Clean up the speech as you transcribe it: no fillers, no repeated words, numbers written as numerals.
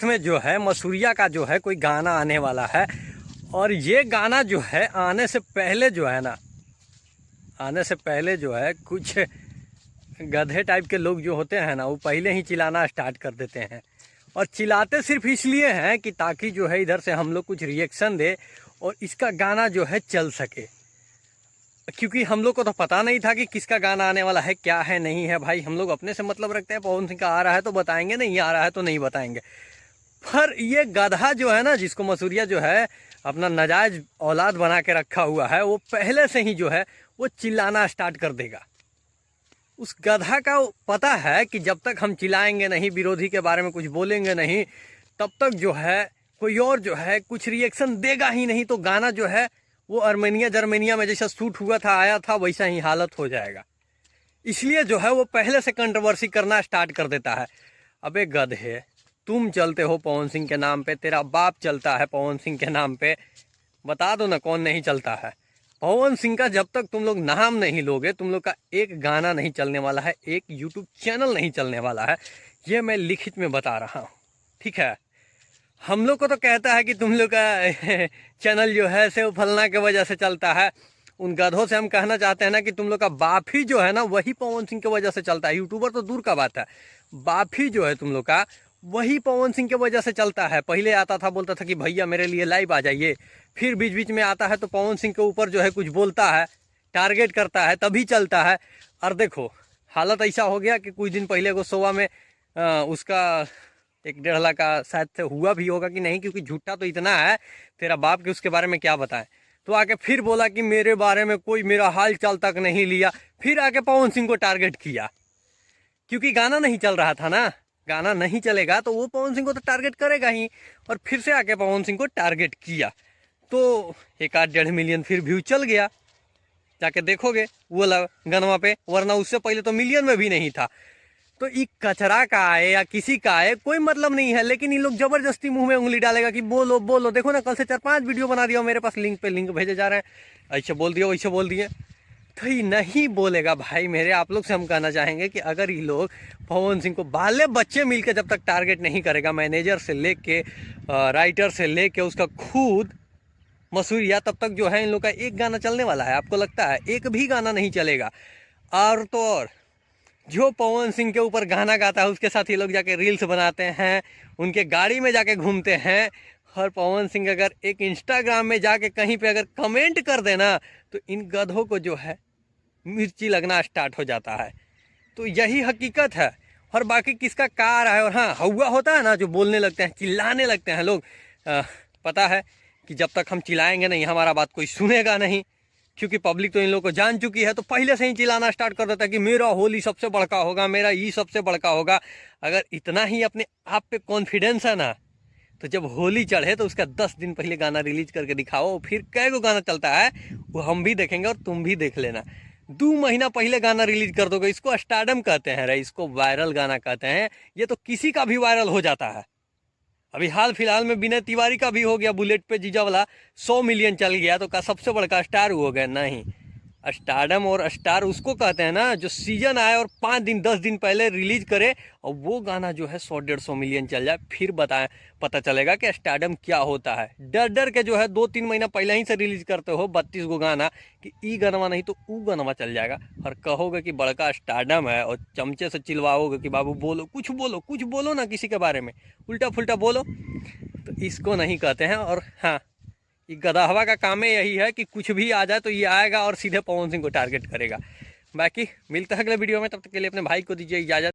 में जो है मसूरिया का जो है कोई गाना आने वाला है। और ये गाना जो है आने से पहले जो है ना, आने से पहले जो है कुछ गधे टाइप के लोग जो होते हैं ना, वो पहले ही चिल्लाना स्टार्ट कर देते हैं। और चिल्लाते सिर्फ इसलिए हैं कि ताकि जो है इधर से हम लोग कुछ रिएक्शन दे और इसका गाना जो है चल सके। क्योंकि हम लोग को तो पता नहीं था कि किसका गाना आने वाला है, क्या है नहीं है। भाई हम लोग अपने से मतलब रखते हैं, पवन सिंह का आ रहा है तो बताएंगे, नहीं आ रहा है तो नहीं बताएंगे। पर ये गधा जो है ना, जिसको मसूरिया जो है अपना नाजायज औलाद बना के रखा हुआ है, वो पहले से ही जो है वो चिल्लाना स्टार्ट कर देगा। उस गधा का पता है कि जब तक हम चिल्लाएंगे नहीं, विरोधी के बारे में कुछ बोलेंगे नहीं, तब तक जो है कोई और जो है कुछ रिएक्शन देगा ही नहीं। तो गाना जो है वो अर्मेनिया जर्मेनिया में जैसा शूट हुआ था, आया था, वैसा ही हालत हो जाएगा। इसलिए जो है वो पहले से कंट्रोवर्सी करना स्टार्ट कर देता है। अबे गधे, तुम चलते हो पवन सिंह के नाम पे, तेरा बाप चलता है पवन सिंह के नाम पे, बता दो ना कौन नहीं चलता है। पवन सिंह का जब तक तुम लोग नाम नहीं लोगे, तुम लोग का एक गाना नहीं चलने वाला है, एक यूट्यूब चैनल नहीं चलने वाला है। ये मैं लिखित में बता रहा हूँ, ठीक है। हम लोग को तो कहता है कि तुम लोग का चैनल जो है से फलना के वजह से चलता है। उन गधों से हम कहना चाहते हैं ना कि तुम लोग का बाप ही जो है ना वही पवन सिंह की वजह से चलता है। यूट्यूबर तो दूर का बात है, बाप ही जो है तुम लोग का वही पवन सिंह की वजह से चलता है। पहले आता था, बोलता था कि भैया मेरे लिए लाइव आ जाइए, फिर बीच बीच में आता है तो पवन सिंह के ऊपर जो है कुछ बोलता है, टारगेट करता है, तभी चलता है। और देखो हालत ऐसा हो गया कि कुछ दिन पहले को सोवा में उसका 1.5 लाख का शायद से हुआ भी होगा कि नहीं, क्योंकि झूठा तो इतना है तेरा बाप के, उसके बारे में क्या बताएं। तो आके फिर बोला कि मेरे बारे में कोई मेरा हाल चाल तक नहीं लिया, फिर आके पवन सिंह को टारगेट किया, क्योंकि गाना नहीं चल रहा था ना। गाना नहीं चलेगा तो वो पवन सिंह को तो टारगेट करेगा ही। और फिर से आके पवन सिंह को टारगेट किया तो 1-1.5 मिलियन फिर व्यू चल गया। जाके देखोगे वो गनवा पे, वरना उससे पहले तो मिलियन में भी नहीं था। तो ये कचरा का आए या किसी का आए कोई मतलब नहीं है, लेकिन ये लोग जबरदस्ती मुंह में उंगली डालेगा कि बोलो बोलो। देखो ना, कल से 4-5 वीडियो बना दिया मेरे पास, लिंक पे लिंक भेजे जा रहे हैं, ऐसे बोल दिया वैसे बोल दिए। तो ये नहीं बोलेगा भाई मेरे। आप लोग से हम कहना चाहेंगे कि अगर ये लोग पवन सिंह को बाले बच्चे मिलकर जब तक टारगेट नहीं करेगा, मैनेजर से लेके राइटर से लेके उसका खुद मसूरिया, तब तक जो है इन लोग का एक गाना चलने वाला है। आपको लगता है एक भी गाना नहीं चलेगा? और तो और जो पवन सिंह के ऊपर गाना गाता है उसके साथ ये लोग जाके रील्स बनाते हैं, उनके गाड़ी में जाके घूमते हैं। और पवन सिंह अगर एक इंस्टाग्राम में जाके कहीं पे अगर कमेंट कर देना तो इन गधों को जो है मिर्ची लगना स्टार्ट हो जाता है। तो यही हकीकत है। और बाकी किसका कार है। और हाँ, हवा होता है ना जो बोलने लगते हैं, चिल्लाने लगते हैं लोग, पता है कि जब तक हम चिल्लाएंगे नहीं हमारा बात कोई सुनेगा नहीं, क्योंकि पब्लिक तो इन लोगों को जान चुकी है। तो पहले से ही चिल्लाना स्टार्ट कर देता है कि मेरा होली सबसे बड़का होगा, मेरा ये सबसे बड़का होगा। अगर इतना ही अपने आप पे कॉन्फिडेंस है ना, तो जब होली चढ़े तो उसका 10 दिन पहले गाना रिलीज करके दिखाओ, फिर कै गो गाना चलता है वो हम भी देखेंगे और तुम भी देख लेना। 2 महीना पहले गाना रिलीज कर दोगे, इसको स्टारडम कहते हैं रे, इसको वायरल गाना कहते हैं। ये तो किसी का भी वायरल हो जाता है। अभी हाल फिलहाल में विनय तिवारी का भी हो गया, बुलेट पे जीजा वाला 100 मिलियन चल गया, तो का सबसे बड़का स्टार हो गया? नहीं। स्टारडम और स्टार उसको कहते हैं ना जो सीजन आए और 5 दिन 10 दिन पहले रिलीज करे और वो गाना जो है 100-150 मिलियन चल जाए, फिर बताएं, पता चलेगा कि स्टारडम क्या होता है। डर डर के जो है 2-3 महीना पहले ही से रिलीज करते हो 32 गो गाना कि ई गनवा नहीं तो ऊ गनवा चल जाएगा, और कहोगे कि बड़का स्टारडम है और चमचे से चिल्वाओगे कि बाबू बोलो कुछ बोलो ना किसी के बारे में, उल्टा फुल्टा बोलो। तो इसको नहीं कहते हैं। और हाँ, ये गधावा का काम है यही है कि कुछ भी आ जाए तो ये आएगा और सीधे पवन सिंह को टारगेट करेगा। बाकी मिलता है अगले वीडियो में, तब तक के लिए अपने भाई को दीजिए इजाज़त।